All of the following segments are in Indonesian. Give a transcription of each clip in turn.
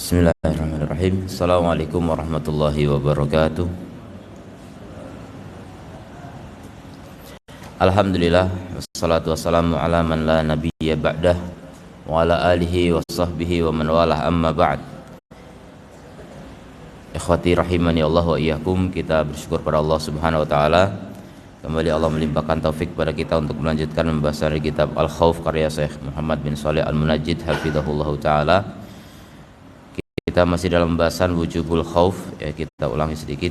Bismillahirrahmanirrahim. Assalamualaikum warahmatullahi wabarakatuh. Alhamdulillah, wassalatu wassalamu ala man la nabiyya ba'dah wa ala alihi wa sahbihi wa man walah, amma ba'd. Ikhwati rahimani Allah wa iyyakum, kita bersyukur pada Allah Subhanahu wa taala. Kembali Allah melimpahkan taufik pada kita untuk melanjutkan membahas dari kitab Al-Khauf karya Syekh Muhammad bin Shalih Al-Munajjid hafizahullah taala. Kita masih dalam pembahasan wujubul khauf, ya, kita ulangi sedikit.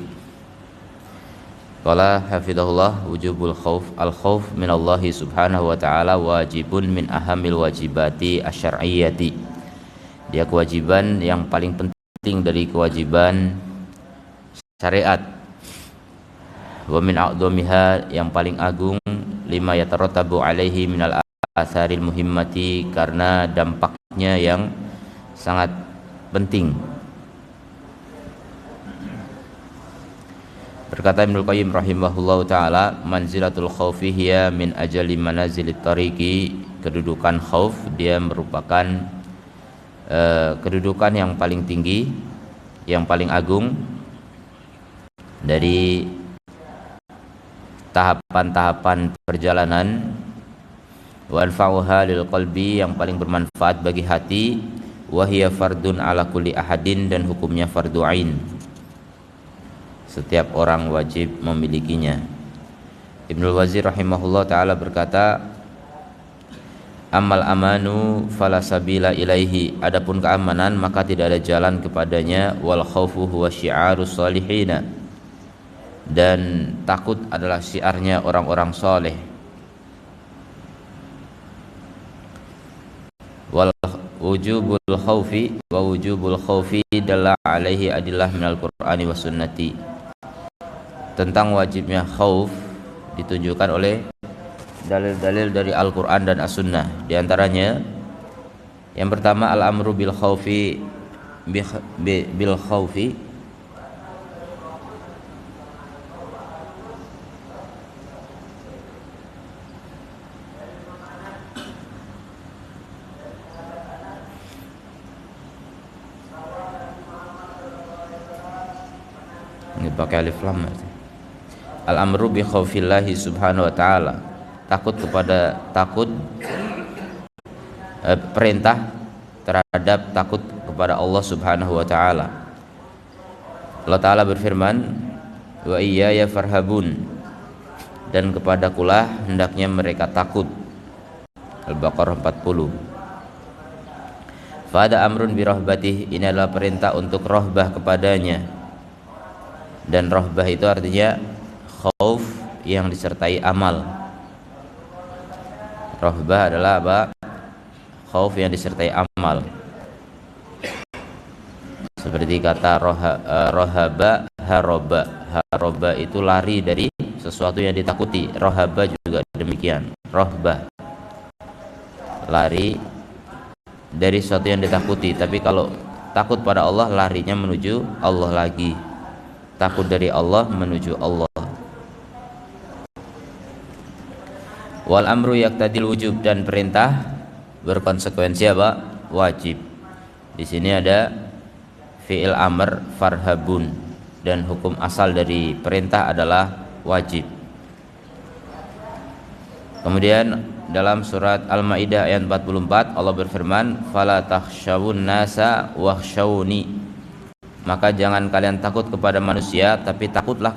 Qala hafizahullah, wujubul khauf, al khauf minallahi subhanahu wa ta'ala wajibun min ahamil wajibati asyar'iyyati. Dia kewajiban yang paling penting dari kewajiban syariat. Wa min a'dhamiha, yang paling agung, lima yatarattabu alaihi minal atharil muhimmati, karena dampaknya yang sangat penting. Berkata Ibnu Qayyim rahimahullahu taala, manzilatul khaufi hiya min ajali manazilit tariqi, kedudukan khauf dia merupakan kedudukan yang paling tinggi, yang paling agung dari tahapan-tahapan perjalanan. Wa anfa'uha lil qalbi, yang paling bermanfaat bagi hati. Wahia fardun ala kulli ahadin, dan hukumnya fardu ain, setiap orang wajib memilikinya. Ibnu Wazir rahimahullah ta'ala berkata, amal amanu fala sabila ilaihi, adapun keamanan maka tidak ada jalan kepadanya. Wal khaufu huwa syiarus salihina, dan takut adalah syiarnya orang-orang saleh. Wal wujubul khaufi wa wujubul khaufi dalla alaihi adillah minal qur'ani was sunnati, tentang wajibnya khauf ditunjukkan oleh dalil-dalil dari Al-Qur'an dan As-Sunnah. Di antaranya yang pertama, al-amru bil khaufi bil khaufi pakai alif lam. Al-amru bi khaufillahi subhanahu wa ta'ala, perintah terhadap takut kepada Allah subhanahu wa ta'ala. Allah ta'ala berfirman, wa iyaya farhabun, dan kepadakulah hendaknya mereka takut. Al-Baqarah 40. Fada amrun bi rahbatih, ini adalah perintah untuk rahbah kepadanya. Dan rahbah itu artinya khauf yang disertai amal. Rahbah adalah apa? Khauf yang disertai amal. Seperti kata rohaba, haroba. Haroba itu lari dari sesuatu yang ditakuti. Rohaba juga demikian. Rahbah, lari dari sesuatu yang ditakuti. Tapi kalau takut pada Allah, larinya menuju Allah lagi. Takut dari Allah menuju Allah. Wal amru yaqtadil wujub, dan perintah berkonsekuensi apa? Wajib. Di sini ada fi'il amr farhabun, dan hukum asal dari perintah adalah wajib. Kemudian dalam surat Al-Maidah ayat 44 Allah berfirman, fala takhshawun nasa wakhshawni, maka jangan kalian takut kepada manusia, tapi takutlah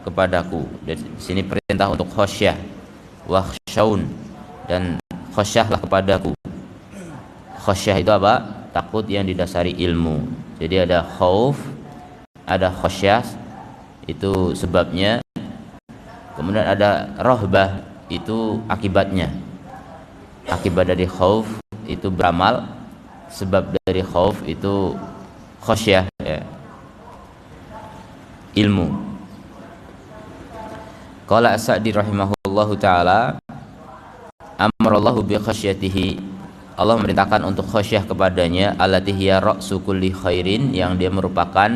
kepadaku. Di sini perintah untuk khasyah, wakhshaun, dan khasyahlah kepadaku. Khasyah itu apa? Takut yang didasari ilmu. Jadi ada khauf, ada khasyah, itu sebabnya. Kemudian ada rahbah, itu akibatnya. Akibat dari khauf itu beramal, sebab dari khauf itu khasyah, ya, ilmu. Qala As-Sa'di rahimahullahu ta'ala, amarallahu bi khasyatihi, Allah memerintahkan untuk khasyah kepadanya, allati hiya ra'su kulli khairin, yang dia merupakan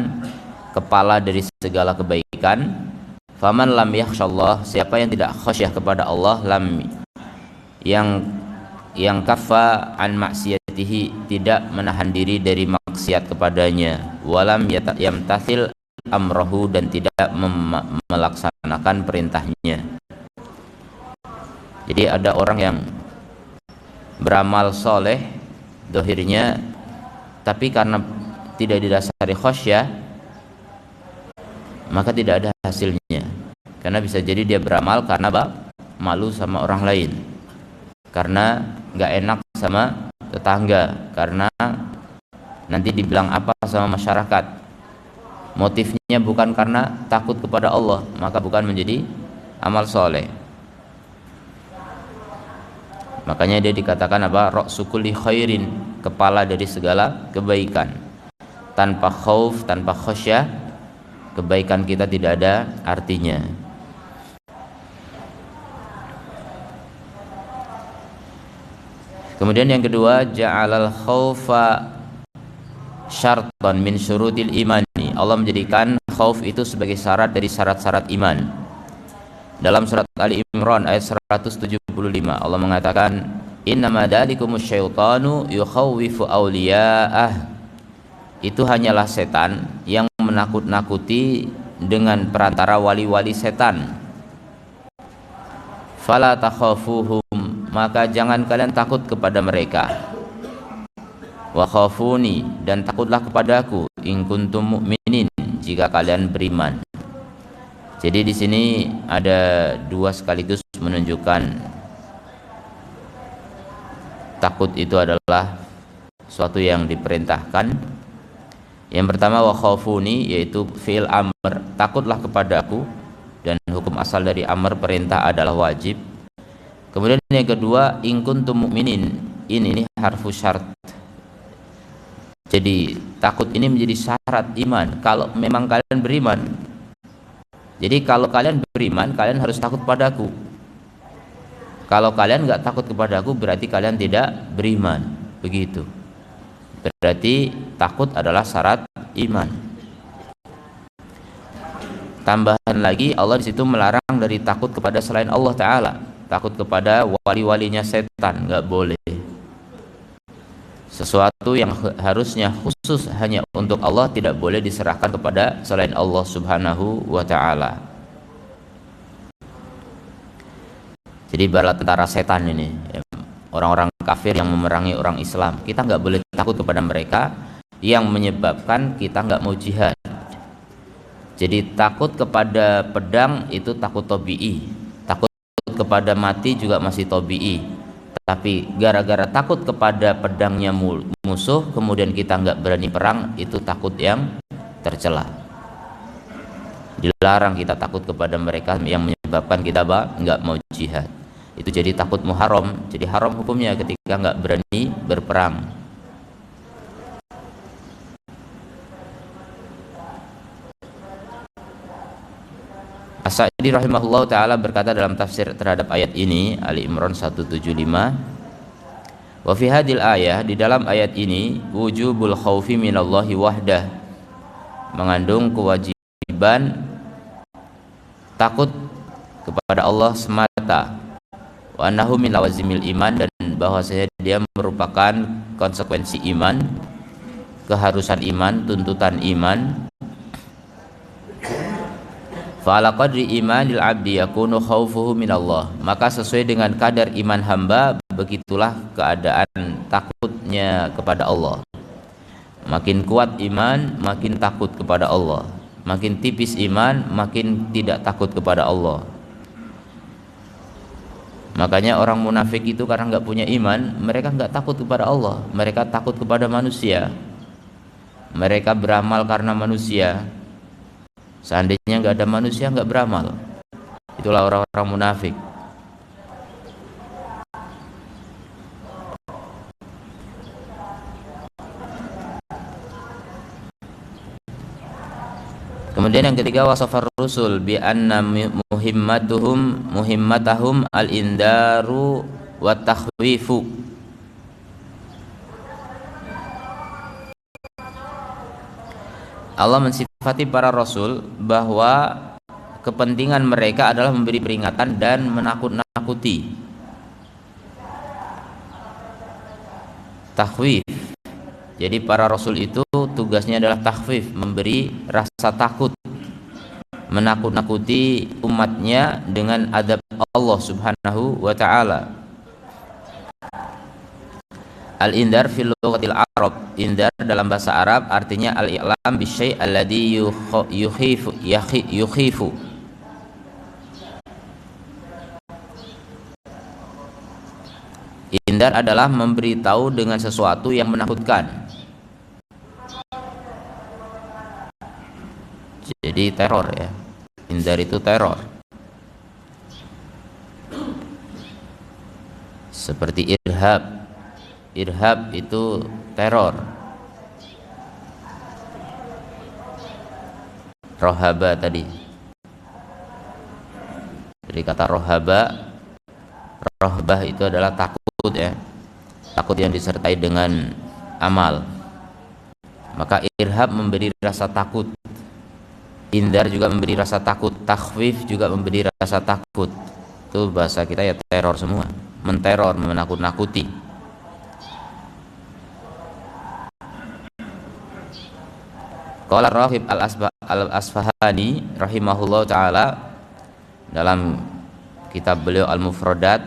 kepala dari segala kebaikan. Faman lam yakhsyallah, siapa yang tidak khasyah kepada Allah, lam, yang kaffa an maksiyatihi, tidak menahan diri dari maksiat kepadanya, walam yamtathil amrohu, dan tidak melaksanakan perintahnya. Jadi ada orang yang beramal soleh dohirnya, tapi karena tidak didasari khosyah, maka tidak ada hasilnya. Karena bisa jadi dia beramal karena malu sama orang lain, karena nggak enak sama tetangga, karena nanti dibilang apa sama masyarakat. Motifnya bukan karena takut kepada Allah, maka bukan menjadi amal soleh. Makanya dia dikatakan apa? Ra'su kulli khairin, kepala dari segala kebaikan. Tanpa khauf, tanpa khosyah, kebaikan kita tidak ada artinya. Kemudian yang kedua, ja'alal khaufa syartan min syurutil imani. Allah menjadikan khauf itu sebagai syarat dari syarat-syarat iman. Dalam surat Ali Imran ayat 175, Allah mengatakan, innama dzalikumus syaitanu yukhawwifu awliya'ah. Itu hanyalah setan yang menakut-nakuti dengan perantara wali-wali setan. Fala takhafuhum, maka jangan kalian takut kepada mereka. Wa khafuni, dan takutlah kepadaku, in kuntum mu'minin, jika kalian beriman. Jadi di sini ada dua sekaligus menunjukkan takut itu adalah suatu yang diperintahkan. Yang pertama wa khafuni, yaitu fi'il amr, takutlah kepadaku, dan hukum asal dari amr perintah adalah wajib. Kemudian yang kedua in kuntum mu'minin, ini harfu syarat. Jadi takut ini menjadi syarat iman kalau memang kalian beriman. Jadi kalau kalian beriman, kalian harus takut padaku. Kalau kalian nggak takut kepadaku, berarti kalian tidak beriman. Begitu. Berarti takut adalah syarat iman. Tambahan lagi, Allah di situ melarang dari takut kepada selain Allah Ta'ala. Takut kepada wali-walinya setan, nggak boleh. Sesuatu yang harusnya khusus hanya untuk Allah tidak boleh diserahkan kepada selain Allah Subhanahu wa Ta'ala. Jadi bala tentara setan ini, orang-orang kafir yang memerangi orang Islam, kita nggak boleh takut kepada mereka, yang menyebabkan kita nggak mau jihad. Jadi takut kepada pedang itu takut tabi'i, takut kepada mati juga masih tabi'i. Tapi gara-gara takut kepada pedangnya musuh, kemudian kita nggak berani perang, itu takut yang tercela. Dilarang kita takut kepada mereka yang menyebabkan kita nggak mau jihad. Itu jadi takut muharram, jadi haram hukumnya ketika nggak berani berperang. As-Sa'di rahimahullah ta'ala berkata dalam tafsir terhadap ayat ini, Ali Imran 175, wa fi hadil ayah, di dalam ayat ini, wujubul khaufi minallahi wahdah, mengandung kewajiban takut kepada Allah semata, wa annahu min lawazimil iman, dan bahwasanya dia merupakan konsekuensi iman, keharusan iman, tuntutan iman. Fa'ala qadri imanil abdi yakunu khaufuhu minallah, maka sesuai dengan kadar iman hamba, begitulah keadaan takutnya kepada Allah. Makin kuat iman, makin takut kepada Allah. Makin tipis iman, makin tidak takut kepada Allah. Makanya orang munafik itu karena nggak punya iman, mereka nggak takut kepada Allah, mereka takut kepada manusia. Mereka beramal karena manusia. Seandainya nggak ada manusia, nggak beramal. Itulah orang-orang munafik. Kemudian yang ketiga, wasafar rusul bi anna muhimmatahum al-indaru wa takhwifu. Allah mensifati para rasul bahwa kepentingan mereka adalah memberi peringatan dan menakut-nakuti. Takhwif, Jadi para rasul itu tugasnya adalah takhfif, memberi rasa takut, menakut-nakuti umatnya dengan adab Allah Subhanahu wa taala. Al-indar fil lughatil Arab, indar dalam bahasa Arab artinya al-i'lam bisyai' alladhi yukhifu. Indar adalah memberitahu dengan sesuatu yang menakutkan. Jadi teror ya. Indar itu teror. Seperti irhab. Irhab itu teror. Rohaba tadi. Dari kata rohaba, rohbah itu adalah takut ya. Takut yang disertai dengan amal. Maka irhab memberi rasa takut. Indar juga memberi rasa takut. Takhfif juga memberi rasa takut. Itu bahasa kita ya, teror semua. Menteror, menakut-nakuti. Qala Rahib Al-Asfahani rahimahullah ta'ala dalam kitab beliau Al-Mufradat,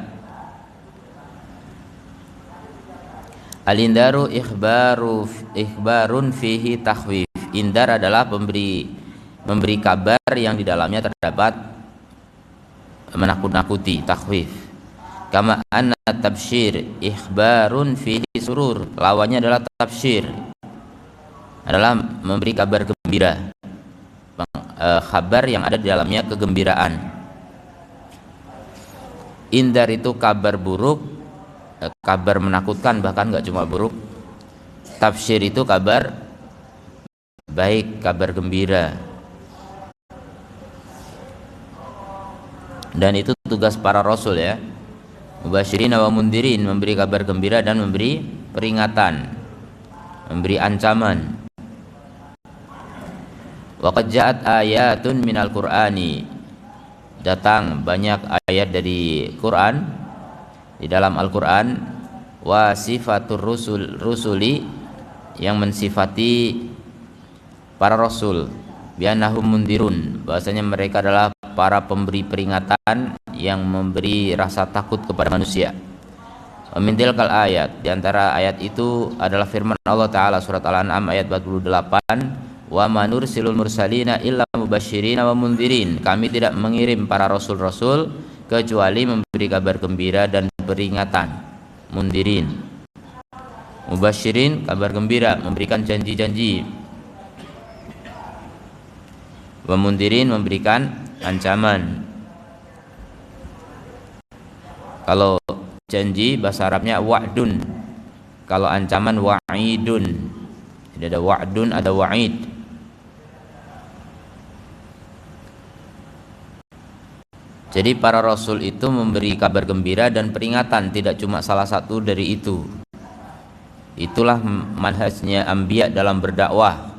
Al-indaru ikhbarun fihi takhwif. Indar adalah memberi kabar yang di dalamnya terdapat menakut-nakuti, takhwif. Kama anna tabsyir ikhbarun fihi surur. Lawannya adalah tabsyir, adalah memberi kabar gembira, kabar yang ada di dalamnya kegembiraan. Indar itu kabar buruk, kabar menakutkan, bahkan nggak cuma buruk. Tafsir itu kabar baik, kabar gembira. Dan itu tugas para rasul ya, mubasyirin wa mundirin, memberi kabar gembira dan memberi peringatan, memberi ancaman. Waqad ja'at ayatun minal Qur'ani, datang banyak ayat dari Quran, di dalam Al-Quran, wa sifatur rusuli, yang mensifati para rasul, biannahum mundirun, bahwasanya mereka adalah para pemberi peringatan yang memberi rasa takut kepada manusia. Wa min tilkal ayat, di antara ayat itu adalah firman Allah Ta'ala surat Al-An'am ayat 48, wa manursilul mursalina illa mubasysyirin wa mundirin. Kami tidak mengirim para rasul-rasul kecuali memberi kabar gembira dan peringatan. Mundirin, mubasysyirin kabar gembira, memberikan janji-janji. Wa mundirin memberikan ancaman. Kalau janji bahasa Arabnya wa'dun, kalau ancaman wa'idun. Jadi ada wa'dun, ada wa'id. Jadi para rasul itu memberi kabar gembira dan peringatan, tidak cuma salah satu dari itu. Itulah manhajnya anbiya dalam berdakwah.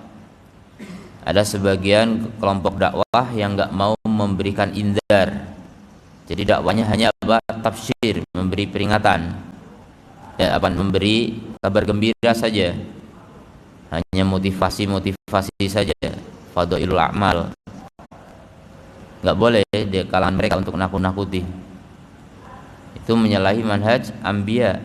Ada sebagian kelompok dakwah yang enggak mau memberikan indar. Jadi dakwanya hanya tafsir, memberi peringatan. Ya, memberi kabar gembira saja. Hanya motivasi saja. Fadhailul a'mal. Nggak boleh di kalangan mereka untuk nakut-nakuti. Itu menyalahi manhaj anbiya.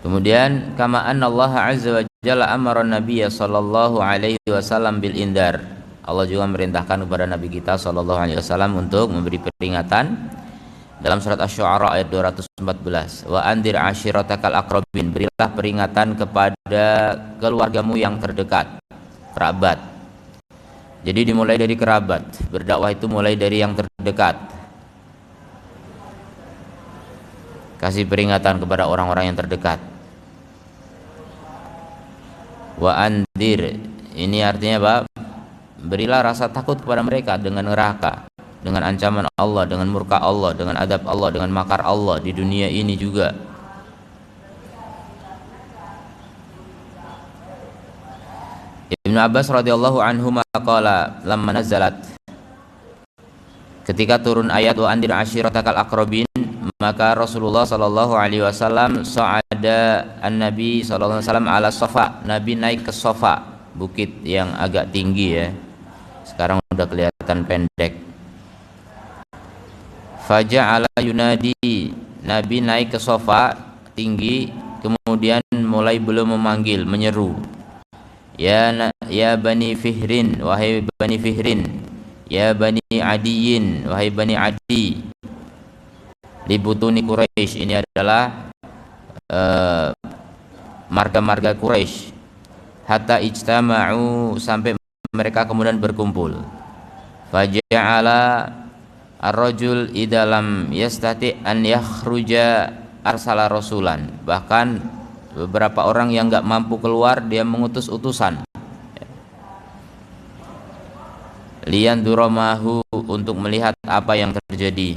Kemudian kama anna Allah azza wa jalla amara an-nabiy sallallahu alaihi wasallam bil indar. Allah juga merintahkan kepada Nabi kita sallallahu alaihi wasallam untuk memberi peringatan dalam surat Asy-Syu'ara ayat 214. Wa andir ashiratakal aqrabin, berilah peringatan kepada keluargamu yang terdekat, kerabat. Jadi dimulai dari kerabat. Berdakwah itu mulai dari yang terdekat. Kasih peringatan kepada orang-orang yang terdekat. Wa andir, ini artinya apa? Berilah rasa takut kepada mereka dengan neraka, dengan ancaman Allah, dengan murka Allah, dengan adab Allah, dengan makar Allah di dunia ini juga. Ibnu Abbas radhiyallahu anhu qala lamma nazalat, ketika turun ayat wa andir ashiratakal aqrabin, maka Rasulullah sallallahu alaihi wasallam sa'ada an-nabi sallallahu alaihi wasallam ala Safa, Nabi naik ke Safa, bukit yang agak tinggi ya. Sekarang udah kelihatan pendek. Faja'ala yunadi, Nabi naik ke Safa tinggi, kemudian mulai belum memanggil, menyeru. Ya bani Fihrin, wahai bani Fihrin. Ya bani Adiyin, wahai bani Adi. Libutuni Quraisy, ini adalah marga-marga Quraisy. Hatta ijtama'u, sampai mereka kemudian berkumpul. Faja'ala ar-rajul idalam yastati an yakhruja arsala rasulan, bahkan beberapa orang yang enggak mampu keluar dia mengutus utusan. Lian duramahu, untuk melihat apa yang terjadi.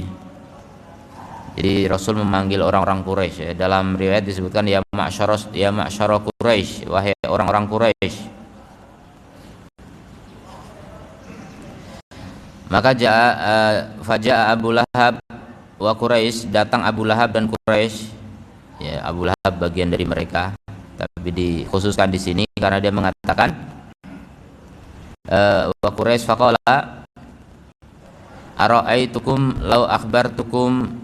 Jadi Rasul memanggil orang-orang Quraisy ya. Dalam riwayat disebutkan ya ma'syara Quraisy, wahai orang-orang Quraisy. Maka faja'a Abu Lahab wa Quraisy, datang Abu Lahab dan Quraisy. Ya, Abu Lahab bagian dari mereka, tapi dikhususkan di sini karena dia mengatakan wa Quraisy faqala ara'aitukum law akhbartukum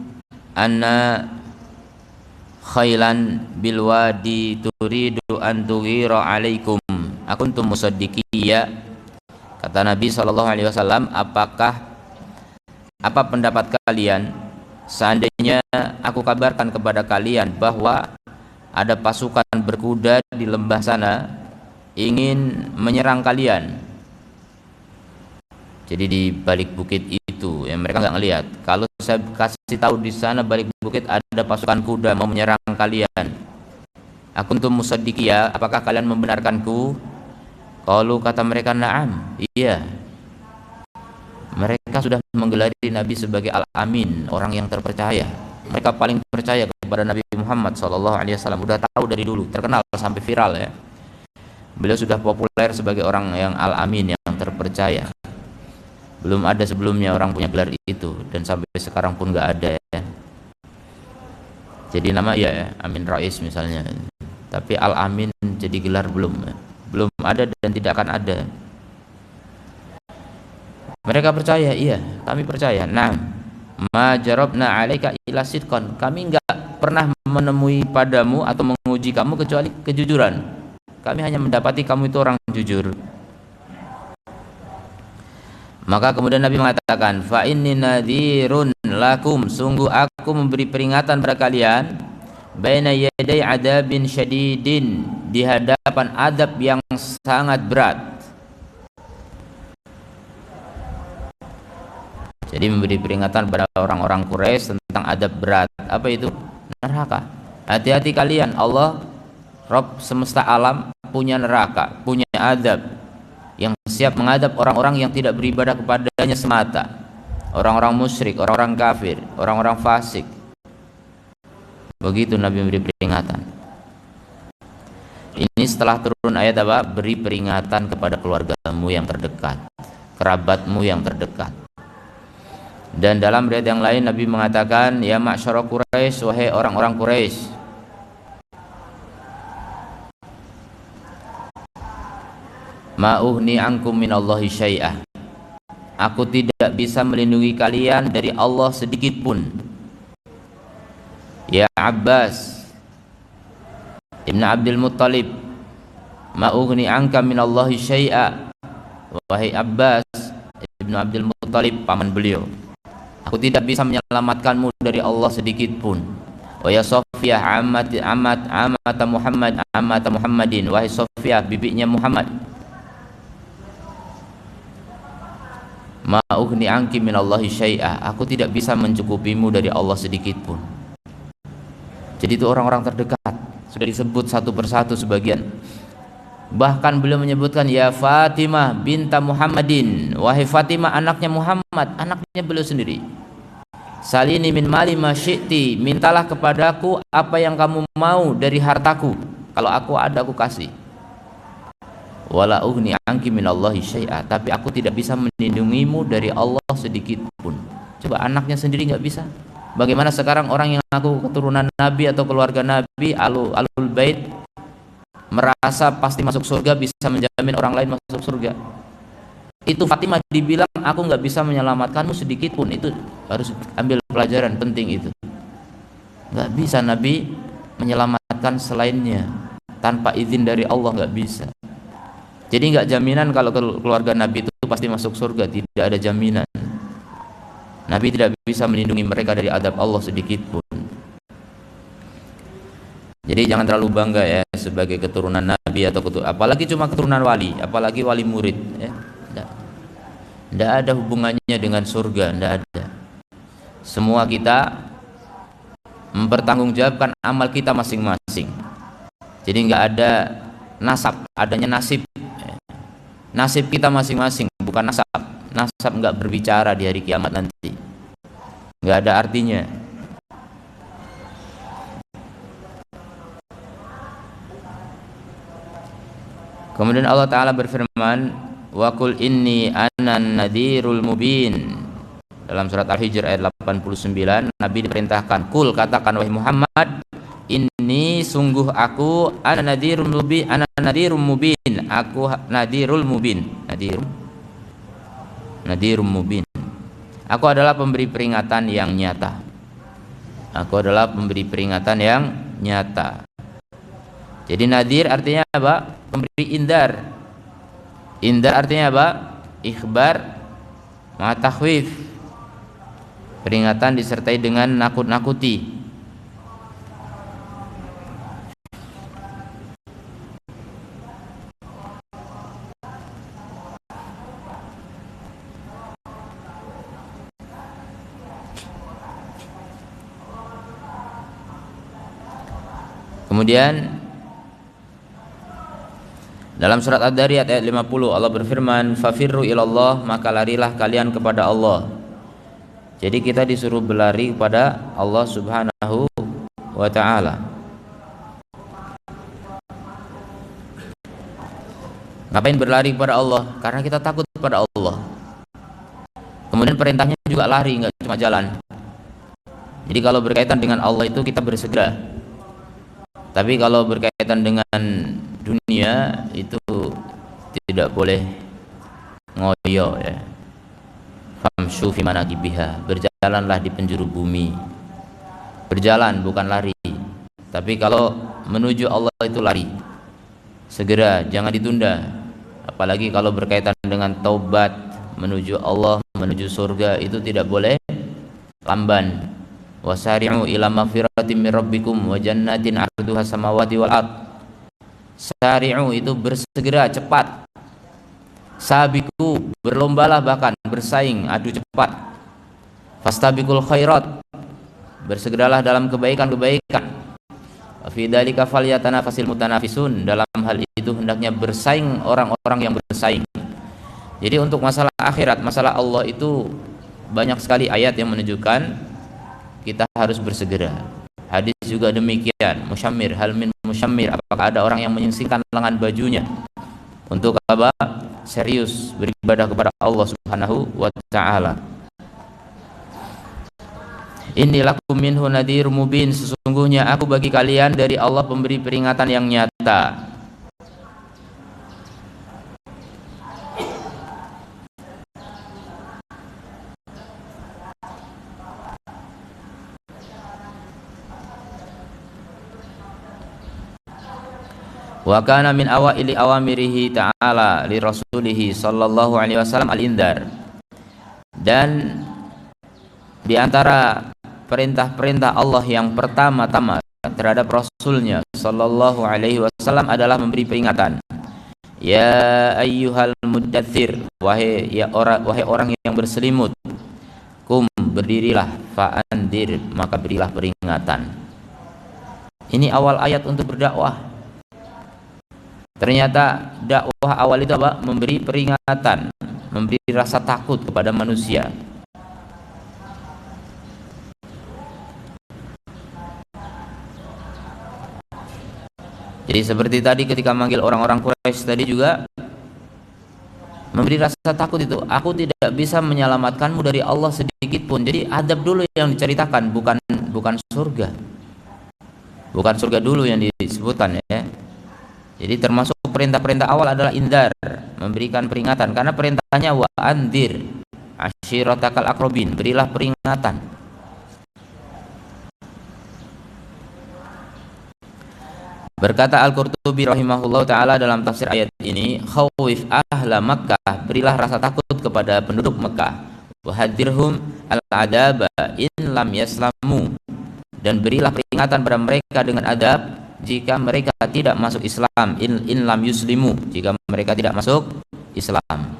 anna khailan bil wadi turidu an tughira alaikum akuntum musaddiqiyya. Kata Nabi SAW, apa pendapat kalian seandainya aku kabarkan kepada kalian bahwa ada pasukan berkuda di lembah sana ingin menyerang kalian. Jadi di balik bukit itu yang mereka nggak ngelihat. Kalau saya kasih tahu di sana balik bukit ada pasukan kuda mau menyerang kalian, akuntum musaddiqiyya, apakah kalian membenarkanku? Kalau kata mereka na'am, iya. Mereka sudah menggelari Nabi sebagai Al-Amin, orang yang terpercaya. Mereka paling percaya kepada Nabi Muhammad SAW. Udah tahu dari dulu, terkenal sampai viral ya. Beliau sudah populer sebagai orang yang Al-Amin, yang terpercaya. Belum ada sebelumnya orang punya gelar itu, dan sampai sekarang pun nggak ada ya. Jadi nama ya Amin Rais misalnya, tapi Al-Amin jadi gelar belum ada dan tidak akan ada. Mereka percaya, iya, kami percaya. Nah, ma jarabna 'alaika illa sidqan, kami enggak pernah menemui padamu atau menguji kamu kecuali kejujuran. Kami hanya mendapati kamu itu orang jujur. Maka kemudian Nabi mengatakan, fa inni nadhirun lakum, sungguh aku memberi peringatan pada kalian, baina yaday adabin syadidin, di hadapan adab yang sangat berat. Jadi memberi peringatan pada orang-orang Quraisy tentang adab berat. Apa itu? Neraka. Hati-hati kalian, Allah Rabb semesta alam punya neraka, punya adab yang siap mengadab orang-orang yang tidak beribadah kepadanya semata, orang-orang musyrik, orang-orang kafir, orang-orang fasik. Begitu Nabi memberi peringatan. Ini setelah turun ayat apa? Beri peringatan kepada keluargamu yang terdekat, kerabatmu yang terdekat. Dan dalam riwayat yang lain Nabi mengatakan, ya ma'syara Quraisy, wahai orang-orang Quraisy, ma'uhni ankum minallahi syai'ah, aku tidak bisa melindungi kalian dari Allah sedikit pun. Ya Abbas Ibn Abdul Muttalib, ma'ughni anka minallahi syai'a, wahai Abbas Ibn Abdul Muttalib, paman beliau, aku tidak bisa menyelamatkanmu dari Allah sedikit pun. Wa ya Sofiyah amata Muhammadin, wahai Sofiyah bibinya Muhammad, ma'ughni anki minallahi syai'a, aku tidak bisa mencukupimu dari Allah sedikit pun. Jadi itu orang-orang terdekat sudah disebut satu persatu sebagian. Bahkan beliau menyebutkan, ya Fatimah binta Muhammadin, wahai Fatimah anaknya Muhammad, anaknya beliau sendiri, salini min mali ma syi'ti, mintalah kepadaku apa yang kamu mau dari hartaku, kalau aku ada aku kasih. Wala ughni anki minallahi syai'a, tapi aku tidak bisa melindungimu dari Allah sedikit pun. Coba anaknya sendiri nggak bisa. Bagaimana sekarang orang yang ngaku keturunan Nabi atau keluarga Nabi, alul bait, merasa pasti masuk surga, bisa menjamin orang lain masuk surga. Itu Fatimah dibilang aku nggak bisa menyelamatkanmu sedikit pun. Itu harus ambil pelajaran penting itu. Nggak bisa Nabi menyelamatkan selainnya, tanpa izin dari Allah nggak bisa. Jadi nggak jaminan kalau keluarga Nabi itu pasti masuk surga, tidak ada jaminan. Nabi tidak bisa melindungi mereka dari adab Allah sedikit pun. Jadi jangan terlalu bangga ya sebagai keturunan Nabi atau apalagi cuma keturunan wali, apalagi wali murid ya. Tidak ada hubungannya dengan surga, tidak ada. Semua kita mempertanggungjawabkan amal kita masing-masing. Jadi nggak ada nasab, adanya nasib. Nasib kita masing-masing, bukan nasab. Nasab nggak berbicara di hari kiamat nanti, nggak ada artinya. Kemudian Allah Ta'ala berfirman, wa qul inni anan nadhirul mubin. Dalam surat Al-Hijr ayat 89, Nabi diperintahkan, kul, katakan wahai Muhammad, ini sungguh aku nadirul mubin, aku nadirul mubin, nadirul mubin. Aku adalah pemberi peringatan yang nyata. Aku adalah pemberi peringatan yang nyata. Jadi nadir artinya apa? Pemberi indar. Indar artinya apa? Ikhbar ma takhwif. Peringatan disertai dengan nakut-nakuti. Kemudian dalam surat Ad-Dariyat ayat 50 Allah berfirman, fafirru ilallah, maka larilah kalian kepada Allah. Jadi kita disuruh berlari kepada Allah Subhanahu wa ta'ala. Ngapain berlari kepada Allah? Karena kita takut kepada Allah. Kemudian perintahnya juga lari, nggak cuma jalan. Jadi kalau berkaitan dengan Allah itu kita bersegera. Tapi kalau berkaitan dengan dunia itu tidak boleh ngoyo ya. Famshu fi manakibiha, berjalanlah di penjuru bumi. Berjalan bukan lari. Tapi kalau menuju Allah itu lari. Segera, jangan ditunda. Apalagi kalau berkaitan dengan taubat, menuju Allah, menuju surga, itu tidak boleh lamban. Wasari'u ila magfiratin min rabbikum wa jannatin 'arduha samawati wal ard. Sari'u itu bersegera, cepat. Sabiqu, berlombalah, bahkan bersaing, adu cepat. Fastabiqul khairat, bersegeralah dalam kebaikan-kebaikan. Wa fi dzalika falyatanafasil mutanafisun, dalam hal itu hendaknya bersaing orang-orang yang bersaing. Jadi untuk masalah akhirat, masalah Allah itu banyak sekali ayat yang menunjukkan kita harus bersegera. Hadis juga demikian. Musyammir, hal min musyammir, apakah ada orang yang menyingsingkan lengan bajunya untuk apa? Serius beribadah kepada Allah Subhanahu wa ta'ala. Inni lakum minhu nadhirun mubin, sesungguhnya aku bagi kalian dari Allah pemberi peringatan yang nyata. Wa kana min awaili awamirihi ta'ala li rasulihi sallallahu alaihi wasallam al-indar. Dan di antara perintah-perintah Allah yang pertama-tama terhadap rasulnya sallallahu alaihi wasallam adalah memberi peringatan. Ya ayyuhal muddatsir, wahai orang yang berselimut, kum, berdirilah, fa'andir, maka berilah peringatan. Ini awal ayat untuk berdakwah. Ternyata dakwah awal itu apa? Memberi peringatan, memberi rasa takut kepada manusia. Jadi seperti tadi ketika manggil orang-orang Quraisy tadi juga Memberi rasa takut itu, aku tidak bisa menyelamatkanmu dari Allah sedikit pun. Jadi adab dulu yang diceritakan, bukan surga. Bukan surga dulu yang disebutkan ya. Jadi termasuk perintah-perintah awal adalah indar, memberikan peringatan, karena perintahnya wa andir ashiratakal akrobin, berilah peringatan. Berkata Al-Qurtubi rahimahullah ta'ala dalam tafsir ayat ini, khawif ahla Makkah, berilah rasa takut kepada penduduk Mekah, wahadirhum al-adaba in lam yaslamu, dan berilah peringatan pada mereka dengan adab jika mereka tidak masuk Islam, in lam yuslimu, jika mereka tidak masuk Islam.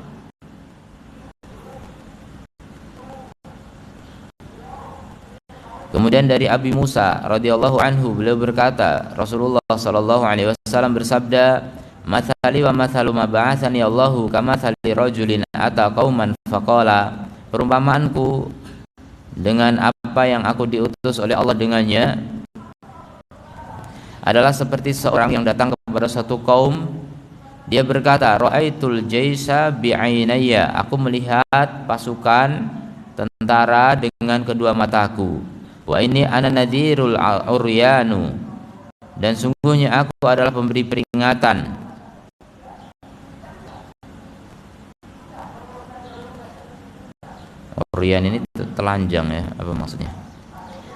Kemudian dari Abi Musa radhiyallahu anhu, beliau berkata, Rasulullah sallallahu alaihi wasallam bersabda, "Matsali wa matsalu ma ba'atsani Allahu kamatsali rajulin ata qauman faqala." Perumpamaanku dengan apa yang aku diutus oleh Allah dengannya adalah seperti seorang yang datang kepada satu kaum, dia berkata, "Ra'aitul jaisa bi'ainayya." Aku melihat pasukan tentara dengan kedua mataku. Wa ini ana nadhirul uryanu, dan sungguhnya aku adalah pemberi peringatan. Uryan ini telanjang ya, apa maksudnya?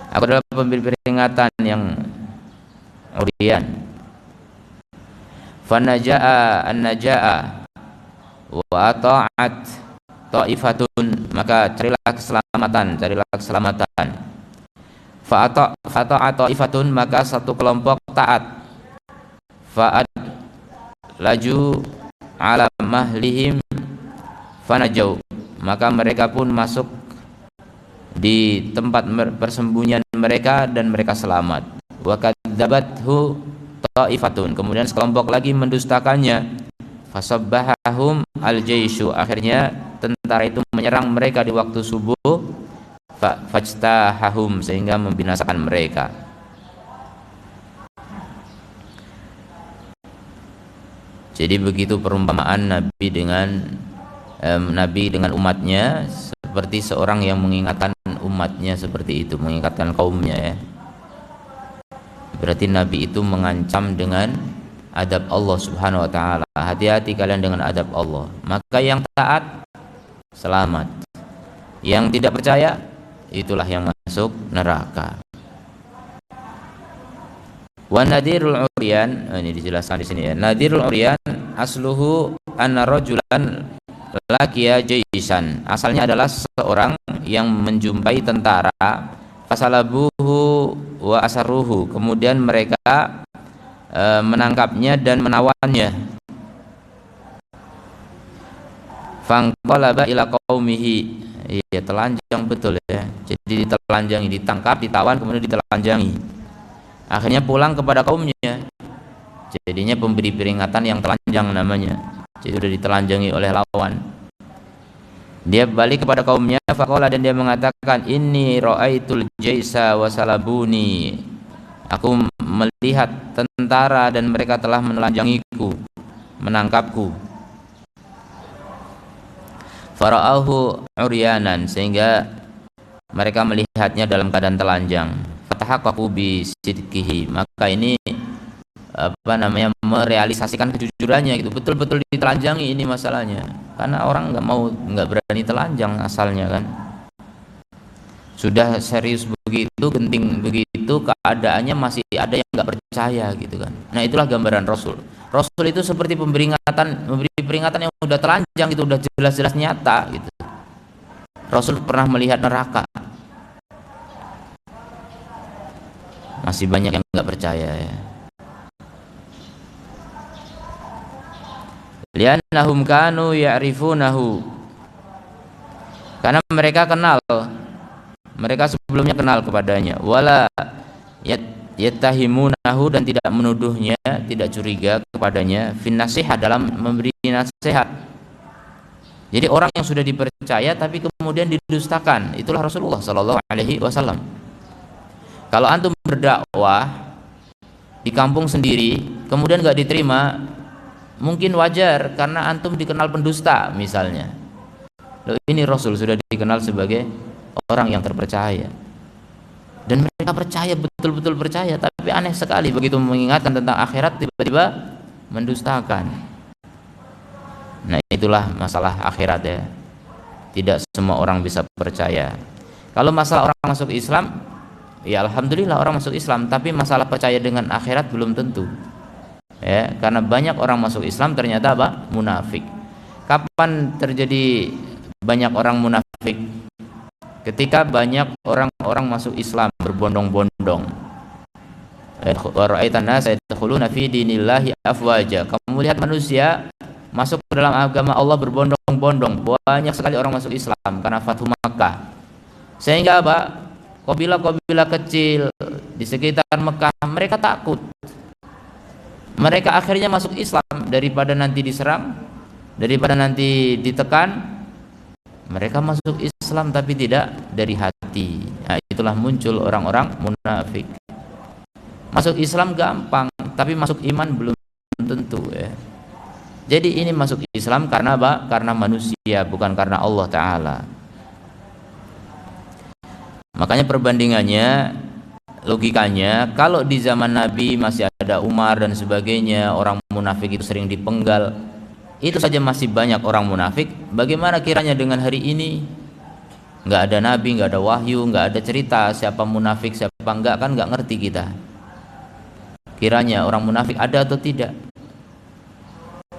Aku adalah pemberi peringatan yang uryan. Fanajaa an-najaa wa ta'at ta'ifatun, maka carilah keselamatan. Fa'ata ifatun, maka satu kelompok taat. Fa'ad laju ala mahlihim fanajau, maka mereka pun masuk di tempat persembunyian mereka dan mereka selamat. Wa kadzabathu ta'ifatun, kemudian sekelompok lagi mendustakannya. Fasabbahahum al-jaishu, akhirnya tentara itu menyerang mereka di waktu subuh. Fajtahahum, sehingga membinasakan mereka. Jadi begitu perumpamaan Nabi dengan umatnya, seperti seorang yang mengingatkan umatnya seperti itu, mengingatkan kaumnya ya. Berarti Nabi itu mengancam dengan adab Allah Subhanahu wa taala. Hati-hati kalian dengan adab Allah. Maka yang taat selamat. Yang tidak percaya, itulah yang masuk neraka. Wa nadirul uryan, ini dijelaskan di sini ya. Nadirul uryan asluhu anna rajulan laqiya jaisan. Asalnya adalah seorang yang menjumpai tentara, fasalabuhu wa asarruhu, kemudian mereka menangkapnya dan menawannya. Fangqalaba ila qaumihi. Iya, telanjang betul ya. Jadi ditelanjangi, ditangkap, ditawan, kemudian ditelanjangi. Akhirnya pulang kepada kaumnya. Jadinya pemberi peringatan yang telanjang namanya. Jadi sudah ditelanjangi oleh lawan. Dia balik kepada kaumnya, faqala, dan dia mengatakan, "Inni ra'aitul jaisa wa salabuni." Aku melihat tentara dan mereka telah menelanjangiku, menangkapku. Fara'ahu uryanan, sehingga mereka melihatnya dalam keadaan telanjang. Fatahaqqaqu bi sidqihi, maka ini merealisasikan kejujurannya gitu. Betul-betul ditelanjangi ini masalahnya. Karena orang nggak berani telanjang asalnya kan. Sudah serius begitu, genting begitu, keadaannya masih ada yang nggak percaya gitu kan. Nah, itulah gambaran Rasul. Rasul itu seperti memberi peringatan yang udah telanjang gitu, udah jelas-jelas nyata gitu. Rasul pernah melihat neraka. Masih banyak yang nggak percaya ya. Li'annahum kanu ya'rifunahu, karena mereka kenal, mereka sebelumnya kenal kepadanya. Wala yattahimunahu, dan tidak menuduhnya, tidak curiga kepadanya, fin nasihat, dalam memberi nasihat. Jadi orang yang sudah dipercaya tapi kemudian didustakan, itulah Rasulullah sallallahu alaihi wasallam. Kalau antum berdakwah di kampung sendiri kemudian enggak diterima, mungkin wajar karena antum dikenal pendusta misalnya. Loh, ini Rasul sudah dikenal sebagai orang yang terpercaya. Dan mereka percaya, betul-betul percaya, tapi aneh sekali begitu mengingatkan tentang akhirat tiba-tiba mendustakan. Nah, itulah masalah akhirat ya. Tidak semua orang bisa percaya. Kalau masalah orang masuk Islam, ya alhamdulillah orang masuk Islam, tapi masalah percaya dengan akhirat belum tentu. Ya, karena banyak orang masuk Islam ternyata apa? Munafik. Kapan terjadi banyak orang munafik? Ketika banyak orang-orang masuk Islam berbondong-bondong. Wa ra'aitan nasa yadkhuluna fi dinillahi afwaja. Kamu lihat manusia masuk ke dalam agama Allah berbondong-bondong. Banyak sekali orang masuk Islam karena Fathu Makkah. Sehingga apa? Kabilah-kabilah kecil di sekitar Mekah mereka takut. Mereka akhirnya masuk Islam daripada nanti diserang, daripada nanti ditekan. Mereka masuk Islam tapi tidak dari hati. Nah, itulah muncul orang-orang munafik. Masuk Islam gampang, tapi masuk iman belum tentu ya. Jadi ini masuk Islam karena apa? Karena manusia, bukan karena Allah Ta'ala. Makanya perbandingannya, logikanya, kalau di zaman Nabi masih ada Umar dan sebagainya, orang munafik itu sering dipenggal, itu saja masih banyak orang munafik. Bagaimana kiranya dengan hari ini? Nggak ada Nabi, nggak ada wahyu, nggak ada cerita siapa munafik, siapa enggak, kan nggak ngerti kita. Kiranya orang munafik ada atau tidak?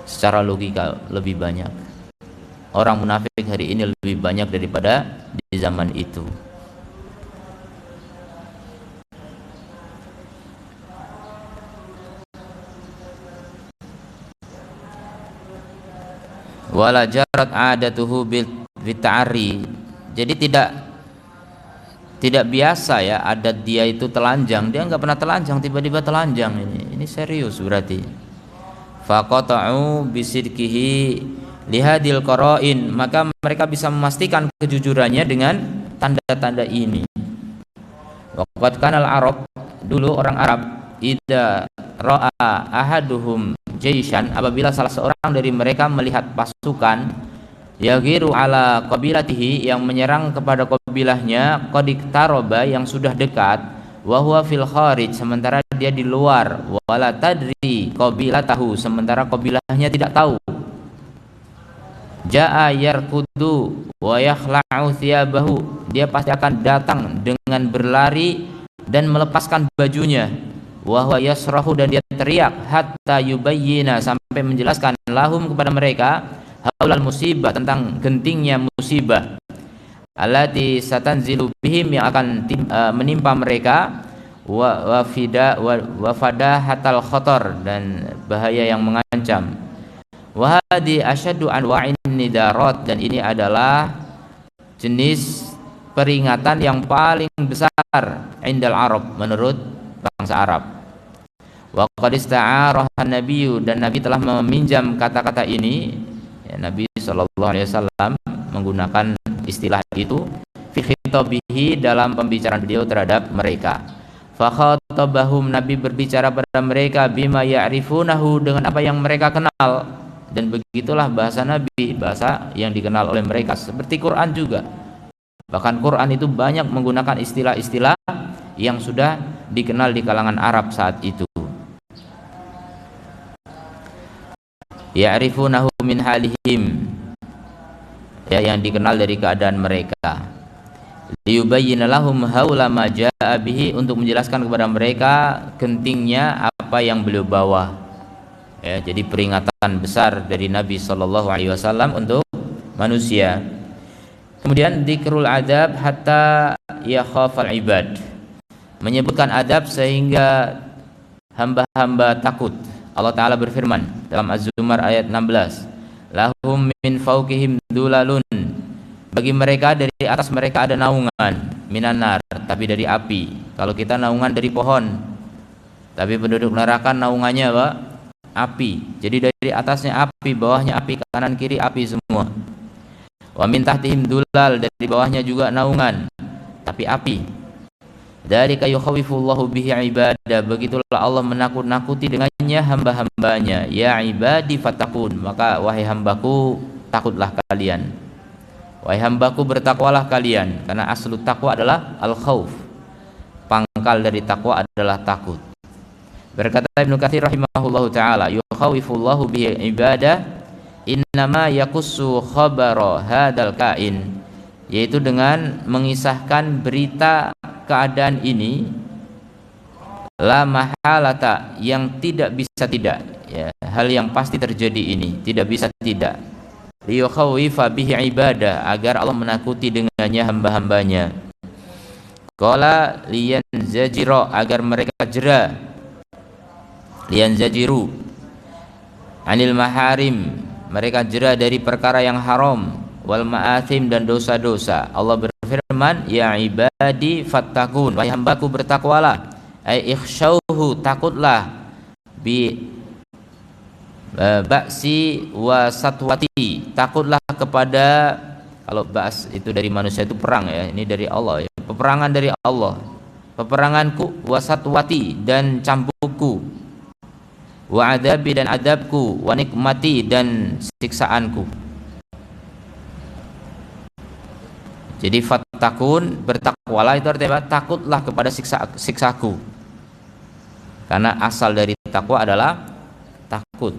Secara logika lebih banyak. Orang munafik hari ini lebih banyak daripada di zaman itu. Wala jarat adatuhu bita'ari. Jadi tidak biasa ya adat dia itu telanjang. Dia nggak pernah telanjang, tiba-tiba telanjang. Ini serius berarti. Faqata'u bisidqihi lihadil qara'in. Maka mereka bisa memastikan kejujurannya dengan tanda-tanda ini. Waqad kanal Arab, dulu orang Arab, idza ra'a ahaduhum jaishan, apabila salah seorang dari mereka melihat pasukan yagiru ala qabilatihi, yang menyerang kepada qabilahnya, qad iktaraba, yang sudah dekat, wa huwa fil kharij, sementara dia di luar, wala tadri qabilatahu, sementara qabilahnya tidak tahu, jaa yarkudu wa yakhla'u thiyabahu, dia pasti akan datang dengan berlari dan melepaskan bajunya, wa huwa yasrahu, dan dia teriak, hatta yubayyina, sampai menjelaskan, lahum, kepada mereka, haulal musibah, tentang gentingnya musibah, allati satanzilu bihim, yang akan menimpa mereka, wa fadahatal khatar, dan bahaya yang mengancam, wa hadi asyaddu anwa'in nidarat, dan ini adalah jenis peringatan yang paling besar indal Arab, menurut bangsa Arab. Wa qad ista'araha an-nabiyyu, dan Nabi telah meminjam kata-kata ini ya, Nabi sallallahu alaihi wasallam menggunakan istilah itu fi khitabihi, dalam pembicaraan beliau terhadap mereka. Fa khatabahum, Nabi berbicara pada mereka, bima ya'rifunahu, dengan apa yang mereka kenal, dan begitulah bahasa Nabi, bahasa yang dikenal oleh mereka, seperti Quran juga. Bahkan Quran itu banyak menggunakan istilah-istilah yang sudah dikenal di kalangan Arab saat itu. Ya'rifunahu min halihim, ya, yang dikenal dari keadaan mereka. Liyubayyina lahum haula ma jaa'a bihi, untuk menjelaskan kepada mereka gentingnya apa yang beliau bawa. Ya, jadi peringatan besar dari Nabi sallallahu alaihi wasallam untuk manusia. Kemudian dzikrul adab hatta yakhafal ibad, menyebutkan adab sehingga hamba-hamba takut. Allah Ta'ala berfirman dalam Az-Zumar ayat 16, lahum min fawqihim dulalun, bagi mereka dari atas mereka ada naungan, minan nar, tapi dari api. Kalau kita naungan dari pohon, tapi penduduk neraka naungannya apa? Api. Jadi dari atasnya api, bawahnya api, kanan kiri api semua. Wa min tahtihim dulal, dari bawahnya juga naungan, tapi api. Dzalika yukhawifullahu bihi ibadah, begitulah Allah menakut-nakuti dengannya hamba-hambanya. Ya ibadi fattaqun, maka wahai hambaku takutlah kalian. Wahai hambaku bertakwalah kalian, karena aslu takwa adalah al-khauf. Pangkal dari takwa adalah takut. Berkata Ibnu Katsir rahimahullahu taala, yukhawifullahu bihi ibadah innama yakussu khabara hadzal kain, yaitu dengan mengisahkan berita keadaan ini, la mahalata, yang tidak bisa tidak, ya, hal yang pasti terjadi ini tidak bisa tidak. Liyukhawifa bihi ibadah, agar Allah menakuti dengannya hamba-hambanya. Qala liyanzajira, agar mereka jera, liyanzajiru anil maharim, mereka jera dari perkara yang haram, wal ma'athim, dan dosa-dosa. Allah berfirman, ya ibadi fattaqun, wahai hambaku bertakwalah, ai ikhsyauhu, takutlah, bi ba'si wa satwati, takutlah kepada, kalau ba's itu dari manusia itu perang ya, ini dari Allah ya, peperangan dari Allah, peperanganku, wa satwati, dan cambukku, wa adabi, dan adabku, wa nikmati, dan siksaanku. Jadi fattaqun, bertakwalah, itu artinya apa? Takutlah kepada siksaku, karena asal dari takwa adalah takut.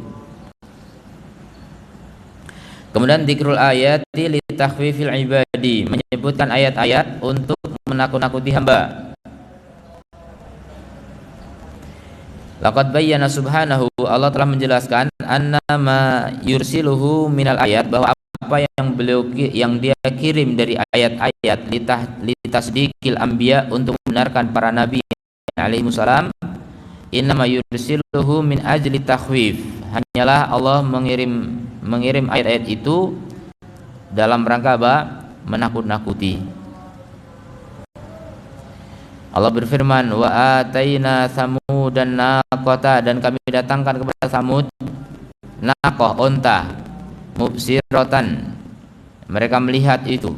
Kemudian dzikrul ayati li takhwifil ibadi, menyebutkan ayat-ayat untuk menakut-nakuti hamba. Laqad bayyana subhanahu, Allah telah menjelaskan, annama yursiluhu minal ayat, bahwa apa yang dia kirim dari ayat-ayat, litasdiqil anbiya, untuk membenarkan para nabi alaihi wasallam, innama yursiluhu min ajli takhwif, hanyalah Allah mengirim ayat-ayat itu dalam rangka apa? Menakut-nakuti. Allah berfirman, wa ataina samudan naqata, dan kami datangkan kepada Samud naqah, onta, mubsiratan, mereka melihat itu,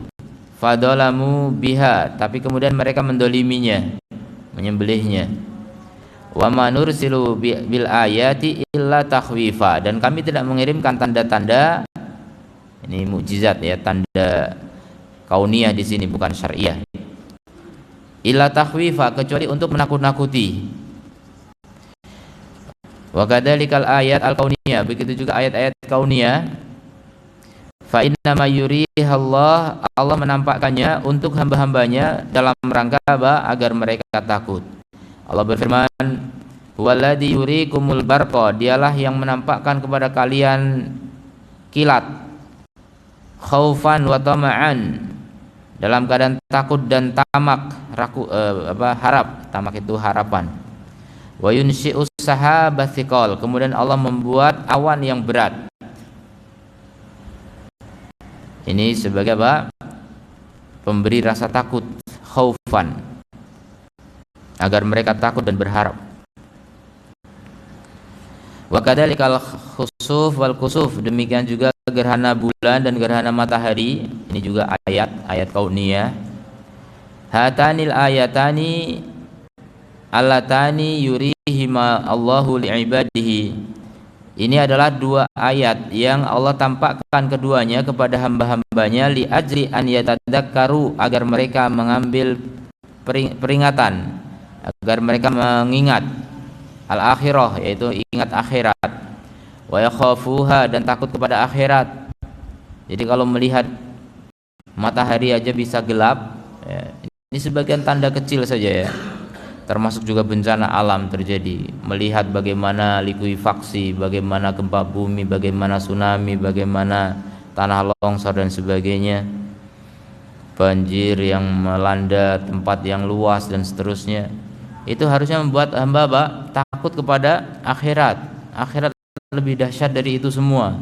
fadolamu biha, tapi kemudian mereka mendoliminya, menyembelihnya. Wa ma nursilu bil ayati illa takhwifa, dan kami tidak mengirimkan tanda-tanda, ini mukjizat ya, tanda kauniyah di sini, bukan syariah, illa takhwifa, kecuali untuk menakut-nakuti. Wa kadzalikal ayat al-kauniyah, begitu juga ayat-ayat kauniyah, fa inna ma yurihallah, Allah menampakkannya untuk hamba-hambanya dalam rangka apa? Agar mereka takut. Allah berfirman, huwaladzi yurikumul barqa, dialah yang menampakkan kepada kalian kilat, khaufan wa tama'an, dalam keadaan takut dan tamak, harap, tamak itu harapan. Wa yunshi'us sahabats thiqal, kemudian Allah membuat awan yang berat. Ini sebagai apa? Pemberi rasa takut, khaufan, agar mereka takut dan berharap. Wa kadzalikal khusuf wal kusuf, demikian juga gerhana bulan dan gerhana matahari, ini juga ayat kauniyah. Hatanil ayatani allatani yurihima Allahu li'ibadihi, ini adalah dua ayat yang Allah tampakkan keduanya kepada hamba-hambanya, li ajri an yatadzakkaru, agar mereka mengambil peringatan, agar mereka mengingat al-akhirah, yaitu ingat akhirat, wa yakhafuha, dan takut kepada akhirat. Jadi kalau melihat matahari aja bisa gelap ya, ini sebagian tanda kecil saja ya, termasuk juga bencana alam terjadi, melihat bagaimana likuifaksi, bagaimana gempa bumi, bagaimana tsunami, bagaimana tanah longsor dan sebagainya, banjir yang melanda tempat yang luas dan seterusnya. Itu harusnya membuat hamba takut kepada akhirat. Akhirat lebih dahsyat dari itu semua.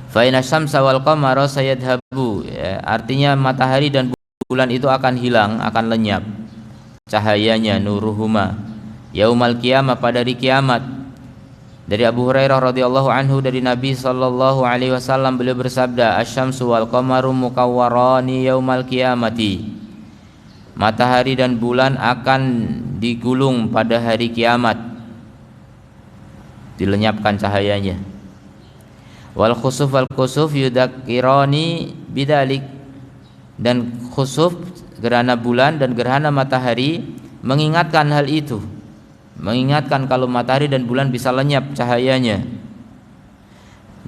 Fa inna syamsa wal qamara sayadhabu, ya, artinya matahari dan bulan itu akan hilang, akan lenyap cahayanya, nuruhuma, yaumal qiyamah, pada hari kiamat. Dari Abu Hurairah radhiyallahu anhu, dari Nabi sallallahu alaihi wasallam, beliau bersabda, asyamsu wal qamaru mukawwarani yaumal qiyamati, matahari dan bulan akan digulung pada hari kiamat, dilenyapkan cahayanya. Wal khusuf yudakirani bidalik, dan khusuf gerhana bulan dan gerhana matahari mengingatkan hal itu, mengingatkan kalau matahari dan bulan bisa lenyap cahayanya.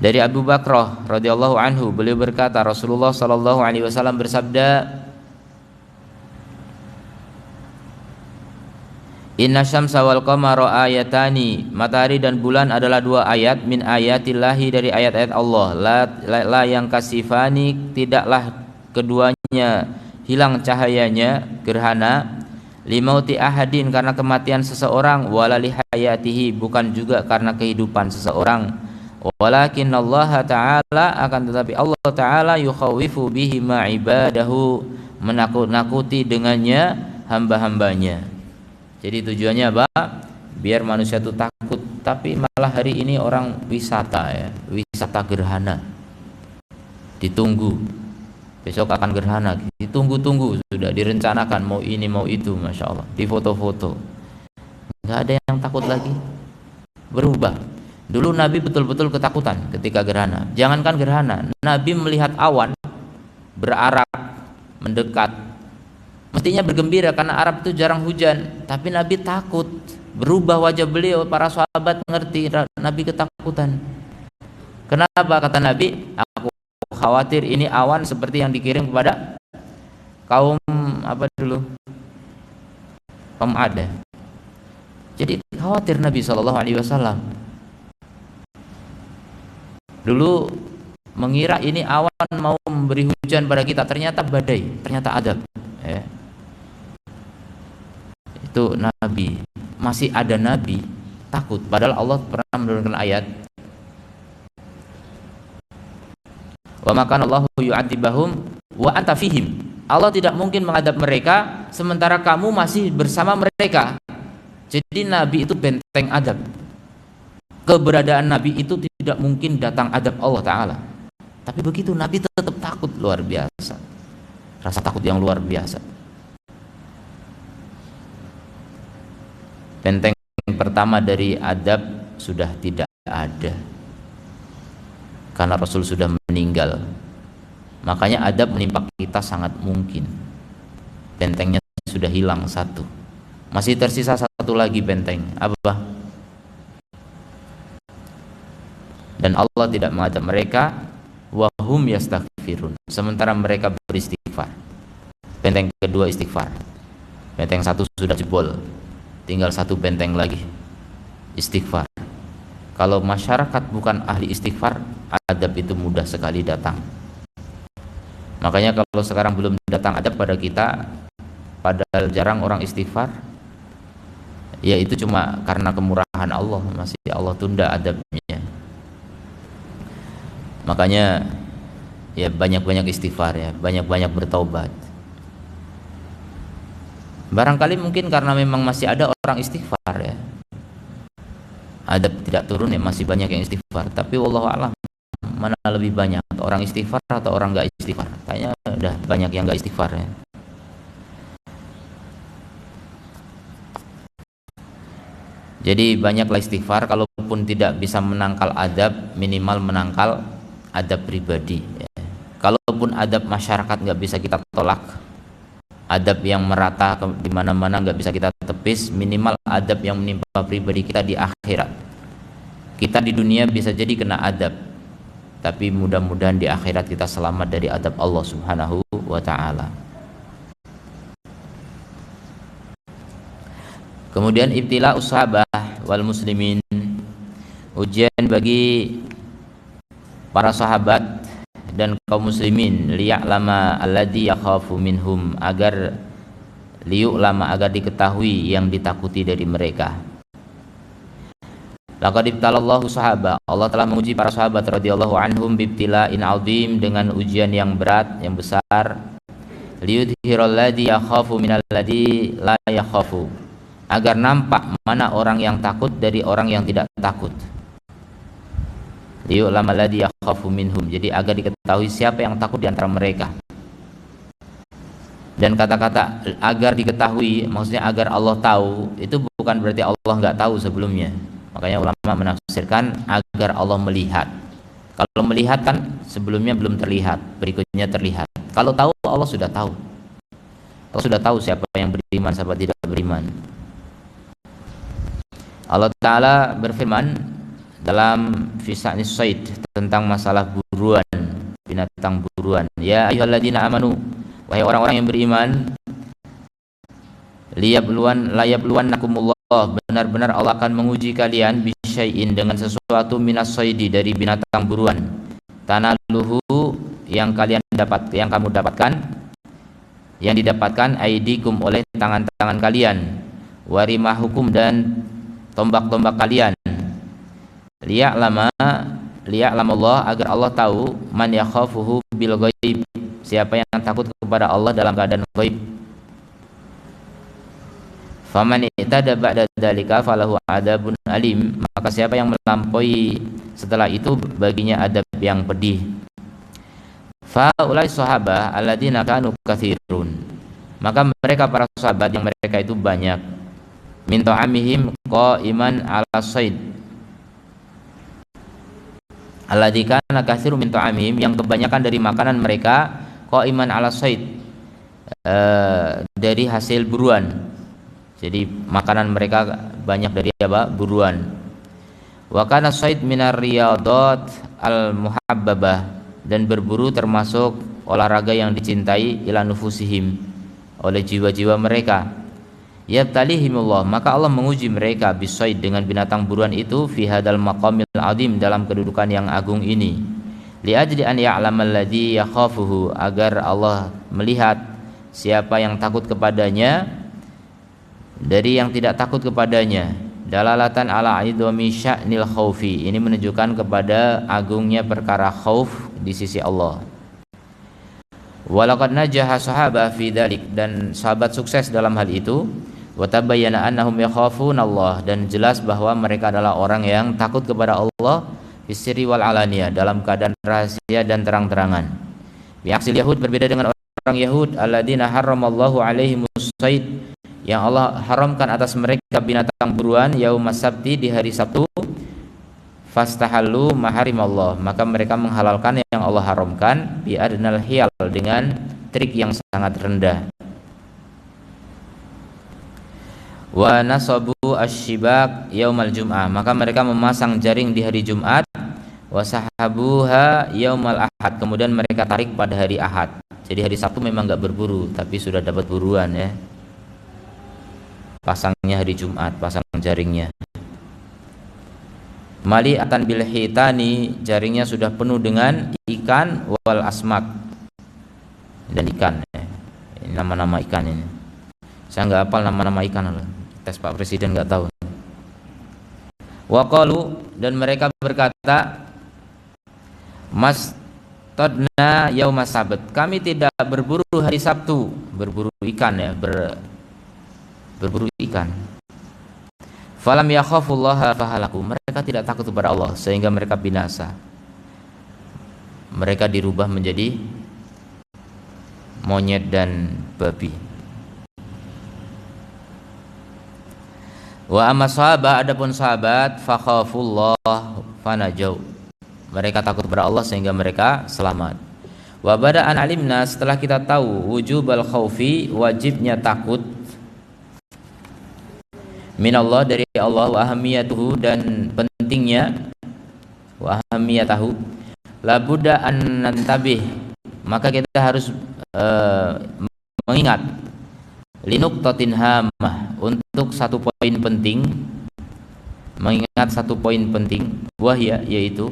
Dari Abu Bakrah radhiyallahu anhu, beliau berkata, Rasulullah sallallahu alaihi wasallam bersabda, Inna syamsa wal qamara ayatani, matahari dan bulan adalah dua ayat min ayatillahi, dari ayat-ayat Allah. La yang kasifani, tidaklah keduanya hilang cahayanya, gerhana, limauti ahadin, karena kematian seseorang, wala lihayatihi, bukan juga karena kehidupan seseorang. Walakin Allah Ta'ala, akan tetapi Allah Ta'ala yukhawifu bihi ma ibadahu, menakut-nakuti dengannya hamba-hambanya. Jadi tujuannya apa? Biar manusia itu takut. Tapi malah hari ini orang wisata ya, wisata gerhana. Ditunggu. Besok akan gerhana, ditunggu-tunggu, sudah direncanakan mau ini mau itu, Masya Allah, di foto-foto. Nggak ada yang takut lagi. Berubah. Dulu Nabi betul-betul ketakutan ketika gerhana. Jangankan gerhana, Nabi melihat awan berarak mendekat, mestinya bergembira karena Arab itu jarang hujan, tapi Nabi takut. Berubah wajah beliau, para sahabat mengerti Nabi ketakutan. Kenapa? Kata Nabi, aku khawatir ini awan seperti yang dikirim kepada kaum apa dulu, kaum Ad. Jadi khawatir Nabi SAW. Dulu mengira ini awan mau memberi hujan pada kita, ternyata badai, ternyata adab. Itu Nabi, masih ada Nabi takut, padahal Allah pernah menurunkan ayat, wa makan Allahu yu'adzibahum wa anta fihim. Allah tidak mungkin mengadab mereka sementara kamu masih bersama mereka. Jadi Nabi itu benteng adab. Keberadaan Nabi itu tidak mungkin datang adab Allah Ta'ala. Tapi begitu Nabi tetap takut, luar biasa. Rasa takut yang luar biasa. Benteng pertama dari adab sudah tidak ada, karena Rasul sudah meninggal. Makanya adab menimpa kita sangat mungkin. Bentengnya sudah hilang satu, masih tersisa satu lagi benteng. Apa? Dan Allah tidak mengadab mereka, wahum yastaghfirun, sementara mereka beristighfar. Benteng kedua istighfar. Benteng satu sudah jebol, tinggal satu benteng lagi, istighfar. Kalau masyarakat bukan ahli istighfar, adab itu mudah sekali datang. Makanya kalau sekarang belum datang adab pada kita, padahal jarang orang istighfar, ya itu cuma karena kemurahan Allah, masih Allah tunda adabnya. Makanya ya banyak-banyak istighfar ya, banyak-banyak bertaubat. Barangkali mungkin karena memang masih ada orang istighfar ya, adab tidak turun ya, masih banyak yang istighfar. Tapi wallahu a'lam, mana lebih banyak orang istighfar atau orang nggak istighfar? Kayaknya udah banyak yang nggak istighfar ya. Jadi banyaklah istighfar, kalaupun tidak bisa menangkal adab, minimal menangkal adab pribadi ya. Kalaupun adab masyarakat nggak bisa kita tolak, adab yang merata di mana-mana nggak bisa kita tepis, minimal adab yang menimpa pribadi kita di akhirat. Kita di dunia bisa jadi kena adab, tapi mudah-mudahan di akhirat kita selamat dari adab Allah Subhanahu wa ta'ala. Kemudian ibtila ushabah wal muslimin, ujian bagi para sahabat dan kaum muslimin, liya'lama alladhi yakhafu minhum, agar agar diketahui yang ditakuti dari mereka. Laqad ibtalallahu sahabah, Allah telah menguji para sahabat radhiyallahu anhum bibtila'in 'azim, dengan ujian yang berat, yang besar. Liyudhiral ladzi yakhafu minal ladzi la yakhafu, agar nampak mana orang yang takut dari orang yang tidak takut. Liyu'lama alladzi yakhafu minhum, jadi agar diketahui siapa yang takut di antara mereka. Dan kata-kata agar diketahui, maksudnya agar Allah tahu, itu bukan berarti Allah nggak tahu sebelumnya. Makanya ulama menafsirkan agar Allah melihat. Kalau melihat kan sebelumnya belum terlihat, berikutnya terlihat. Kalau tahu, Allah sudah tahu. Allah sudah tahu siapa yang beriman, siapa tidak beriman. Allah Ta'ala berfirman dalam Fisa'nis Said tentang masalah buruan, binatang buruan. Ya ayyuhalladzina amanu, wahai orang-orang yang beriman, layabluwannakumullah, benar-benar Allah akan menguji kalian bisyai'in, dengan sesuatu minas saidi, dari binatang buruan, tanaluhu, yang kalian dapat, yang kamu dapatkan, yang didapatkan aidikum, oleh tangan-tangan kalian, warimahukum, dan tombak-tombak kalian, liya'lamallah, agar Allah tahu, man yakhafuhu bil ghaib, siapa yang takut kepada Allah dalam keadaan ghaib. Faman i'tada ba'da dzalika falahu adzabun alim, maka siapa yang melampaui setelah itu baginya adab yang pedih. Fa ulai sahabah alladzina kanu katsirun, maka mereka para sahabat yang mereka itu banyak, min ta'amihim qa'iman ala sayd, alladzi kana katsirun min ta'amihim, yang kebanyakan dari makanan mereka qa'iman ala sayd, dari hasil buruan. Jadi makanan mereka banyak dari apa? Buruan. Wa kana sayd minar riyadat al muhabbabah, dan berburu termasuk olahraga yang dicintai, ila nufusihim, oleh jiwa-jiwa mereka. Yabtalihimullah, maka Allah menguji mereka bisaid, dengan binatang buruan itu, fi hadal maqamil azim, dalam kedudukan yang agung ini. Li ajli an ya'lamal ladzi yakhafuhu, agar Allah melihat siapa yang takut kepadanya dari yang tidak takut kepadanya. Dalalatan ala idhami sya'nil khaufi, ini menunjukkan kepada agungnya perkara khauf di sisi Allah. Walaqad najaha sahabah fi dzalik, dan sahabat sukses dalam hal itu. Wa tabayyana annahum yakhafunallah, dan jelas bahwa mereka adalah orang yang takut kepada Allah fisri wal alaniyah, dalam keadaan rahasia dan terang-terangan. Bi'aksil Yahud, berbeda dengan orang Yahud, alladzina harramallahu alaihimus sayd, yang Allah haramkan atas mereka binatang buruan, yaumas sabti, di hari Sabtu, fastahallu maharimallah, maka mereka menghalalkan yang Allah haramkan, bi adnal hiyal, dengan trik yang sangat rendah. Wa nasabu asyibak yaumal jum'ah, maka mereka memasang jaring di hari Jumat, wa sahabuha yaumal ahad, kemudian mereka tarik pada hari Ahad. Jadi hari Sabtu memang enggak berburu, tapi sudah dapat buruan ya. Pasangnya hari Jumat, pasang jaringnya. Mali atan bil hitani, jaringnya sudah penuh dengan ikan, wal asmak, dan ikan ya. Ini nama-nama ikan ini. Saya nggak hafal nama-nama ikan loh. Tes Pak Presiden nggak tahu. Wa qalu, dan mereka berkata, mas tadna yaumas sabt, kami tidak berburu hari Sabtu, berburu ikan ya, berburu ikan. Falam yakhafullaha fahalaku, mereka tidak takut kepada Allah sehingga mereka binasa. Mereka dirubah menjadi monyet dan babi. Wa amma sahabat, adapun sahabat, fakhafullah fanajau, mereka takut kepada Allah sehingga mereka selamat. Wa bada'an alimna, setelah kita tahu wujubal khaufi, wajibnya takut, minallah, dari Allah, wa ahamiyatuhu, dan pentingnya, wa ahamiyatahu, la budda an nantabih, maka kita harus mengingat, linuqtatin hamah, untuk satu poin penting, mengingat satu poin penting, wahya, yaitu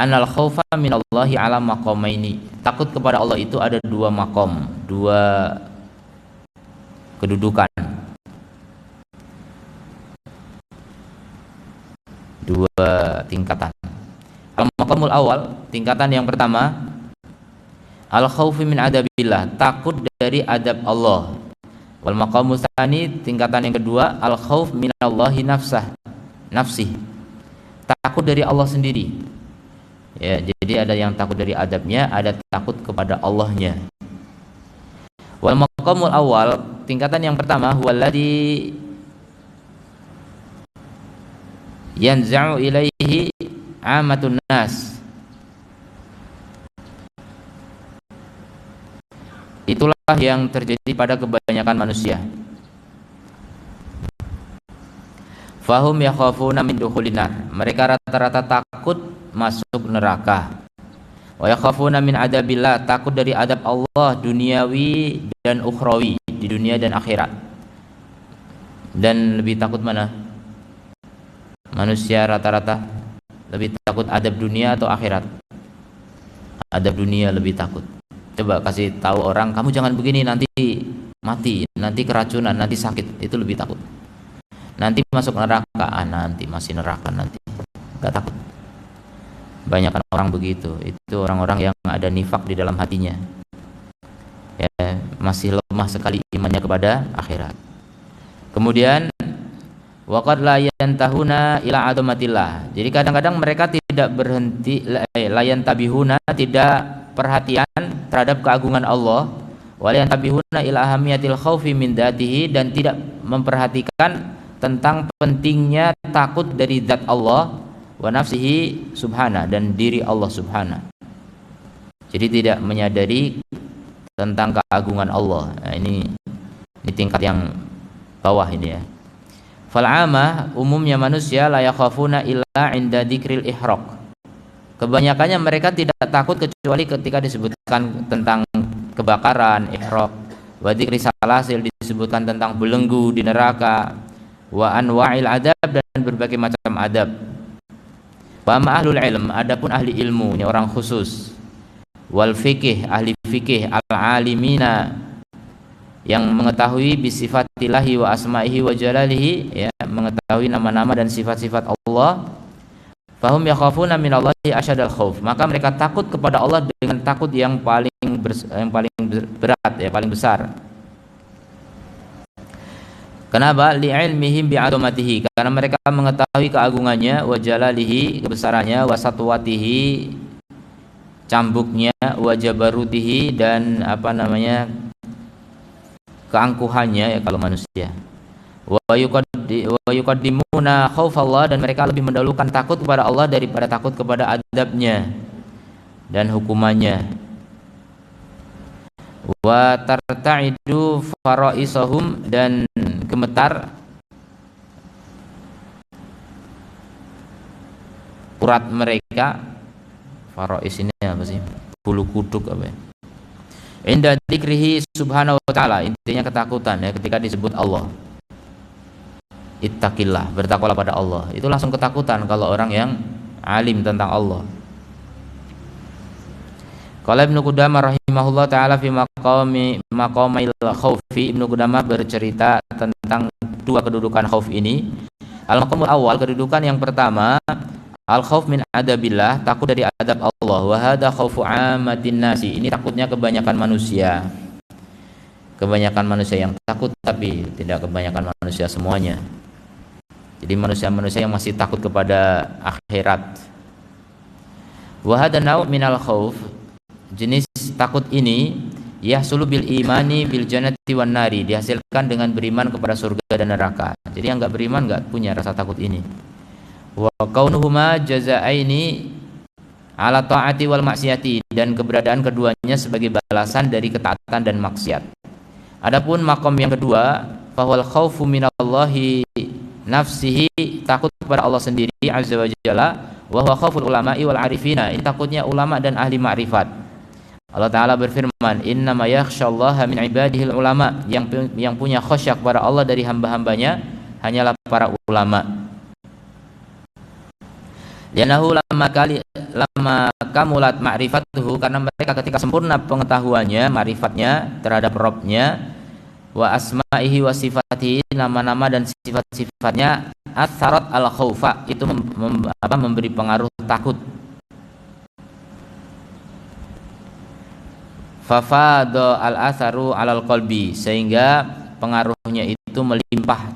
anal khaufa minallahi ala maqamaini, takut kepada Allah itu ada dua maqam, dua kedudukan, dua tingkatan. Al-maqamul awal, tingkatan yang pertama, al-khaufi min adabillah, takut dari adab Allah. Wal maqamus tsani, tingkatan yang kedua, al-khauf minallahi nafsih, takut dari Allah sendiri. Ya, jadi ada yang takut dari adabnya, ada takut kepada Allahnya. Wal Al-maqamul awal, tingkatan yang pertama, huwallazi yanza'u ilaihi amatun nas. Itulah yang terjadi pada kebanyakan manusia. Fahum yakhafuna min dukhulin nar. Mereka rata-rata takut masuk neraka. Wa yakhafuna min adabillah, takut dari adab Allah duniawi dan ukhrawi, di dunia dan akhirat. Dan lebih takut mana? Manusia rata-rata lebih takut adab dunia atau akhirat? Adab dunia lebih takut. Coba kasih tahu orang, kamu jangan begini, nanti mati, nanti keracunan, nanti sakit. Itu lebih takut. Nanti masuk neraka, nanti masih neraka nanti. Gak takut. Banyak orang begitu. Itu orang-orang yang ada nifak di dalam hatinya. Ya, masih lemah sekali imannya kepada akhirat. Kemudian waqad la yantahuna ila adamatillah. Jadi kadang-kadang mereka tidak berhenti, la yantabihuna, tidak perhatian terhadap keagungan Allah, wa la yantabihuna ila ahamiyatil khaufi min dzatihi, dan tidak memperhatikan tentang pentingnya takut dari zat Allah, wa nafsihi subhana, dan diri Allah subhana. Jadi tidak menyadari tentang keagungan Allah. Nah, ini tingkat yang bawah ini ya. Fal'amah, umumnya manusia, la yakhafuna illa inda dzikril ihraq. Kebanyakannya mereka tidak takut kecuali ketika disebutkan tentang kebakaran, ihraq, wa dzikri salasil, disebutkan tentang belenggu di neraka, wa anwa'il adab, dan berbagai macam adab. Wa ma ahlul ilm, adapun ahli ilmu, ini orang khusus, wal fikih, ahli fikih, al-alimina, yang mengetahui bisifatillahi wa asma'ihi wa jalalihi, ya, mengetahui nama-nama dan sifat-sifat Allah. Fahum yakhafuna minallahi asyadal khauf, maka mereka takut kepada Allah dengan takut yang paling berat, ya, paling besar. Kenapa? Li'ilmihim bi'azamatihi, karena mereka mengetahui keagungannya, wa jalalihi, kebesarannya, wa satwatihi, cambuknya, wa jabarutihi, dan keangkuhannya, ya, kalau manusia. Wa yuqaddimuna khaufallah, dan mereka lebih mendahulukan takut kepada Allah daripada takut kepada adabnya dan hukumannya. Wa tarta'idu faraisahum, dan gemetar urat mereka. Farais ini apa sih? Bulu kuduk apa ya? Inda dzikrihi subhanahu wa ta'ala, intinya ketakutan, ya, ketika disebut Allah. Ittaqillah, bertakwalah pada Allah. Itu langsung ketakutan kalau orang yang alim tentang Allah. Qala Ibnu Qudamah rahimahullah taala fi maqamil khaufi, Ibnu Qudamah bercerita tentang dua kedudukan khauf ini. Al-maqamul awal, kedudukan yang pertama, al-khauf min adabillah, takut dari adab Allah. Wa hadza khaufu ammatin nasi, ini takutnya kebanyakan manusia. Kebanyakan manusia yang takut, tapi tidak kebanyakan manusia semuanya. Jadi manusia-manusia yang masih takut kepada akhirat. Wa hadza nau' minal khauf, jenis takut ini, yahsulu bil imani bil jannati wan nari, dihasilkan dengan beriman kepada surga dan neraka. Jadi yang enggak beriman enggak punya rasa takut ini. Wa kaunuhuma jazaaini ala ta'ati wal maksiati, dan keberadaan keduanya sebagai balasan dari ketaatan dan maksiat. Adapun makom yang kedua, fahwal khaufu minallahi nafsihi, takut kepada Allah sendiri azza wa jalla, wa huwa khauful ulama'i wal arifina, ini takutnya ulama dan ahli ma'rifat. Allah Ta'ala berfirman, innama yakhsyallaha min ibadihil ulama, yang punya khasyah kepada Allah dari hamba-hambanya hanyalah para ulama. Lianahu lama kamulat ma'rifatuhu, karena mereka ketika sempurna pengetahuannya, ma'rifatnya terhadap Rabbnya, wa asma'ihi wa sifatihi, nama-nama dan sifat-sifatnya, atharat al khaufa, itu memberi pengaruh takut. Fafado al atharu alal qalbi, sehingga pengaruhnya itu melimpah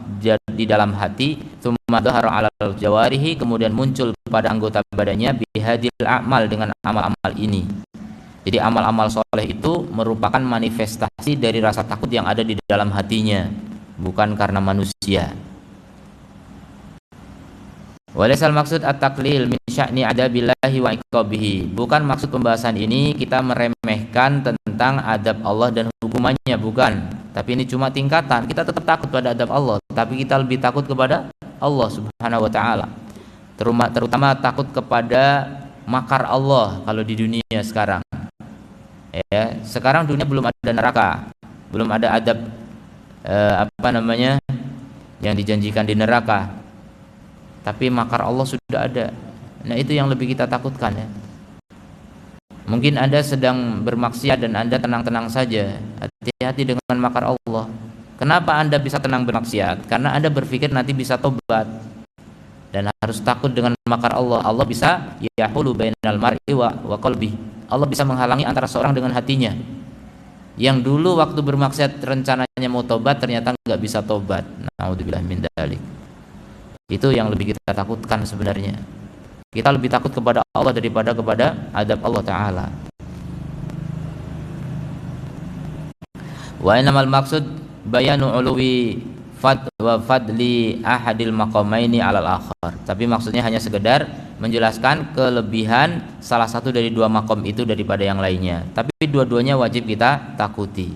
di dalam hati. Tsumma dhahara alal jawarihi, kemudian muncul pada anggota badannya, bihadil a'mal, dengan amal-amal ini. Jadi amal-amal soleh itu merupakan manifestasi dari rasa takut yang ada di dalam hatinya, bukan karena manusia. Walaisal maksud at-taqlil min sya'ni adabillahi wa iqabihi. Bukan maksud pembahasan ini kita meremehkan tentang adab Allah dan hukumannya, bukan. Tapi ini cuma tingkatan. Kita tetap takut pada adab Allah, tapi kita lebih takut kepada Allah Subhanahu wa taala. Terutama takut kepada makar Allah kalau di dunia sekarang. Ya, sekarang dunia belum ada neraka, belum ada adab yang dijanjikan di neraka. Tapi makar Allah sudah ada. Nah, itu yang lebih kita takutkan ya. Mungkin Anda sedang bermaksiat dan Anda tenang-tenang saja. Hati-hati dengan makar Allah. Kenapa Anda bisa tenang bermaksiat? Karena Anda berpikir nanti bisa tobat. Dan harus takut dengan makar Allah. Allah bisa yahulu bainal mar'i wa qalbi. Allah bisa menghalangi antara seorang dengan hatinya. Yang dulu waktu bermaksiat rencananya mau tobat, ternyata enggak bisa tobat. Naudzubillah min dzalik. Itu yang lebih kita takutkan sebenarnya. Kita lebih takut kepada Allah daripada kepada adab Allah Ta'ala. Wa innamal maksud bayanu uluwi fadli ahadil maqamaini alal akhar. Tapi maksudnya hanya sekedar menjelaskan kelebihan salah satu dari dua makom itu daripada yang lainnya. Tapi dua-duanya wajib kita takuti.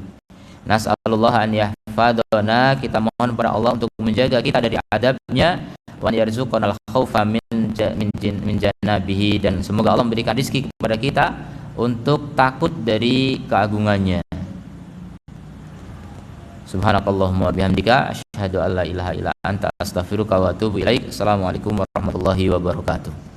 Nas'alullah an yahfadhana, kita mohon kepada Allah untuk menjaga kita dari adabnya, wa yarzuqanal khaufa min janabihi, dan semoga Allah memberikan rezeki kepada kita untuk takut dari keagungannya. Subhanakallahumma wa bihamdika asyhadu an la ilaha illa anta astaghfiruka wa atubu ilaik. Assalamualaikum warahmatullahi wabarakatuh.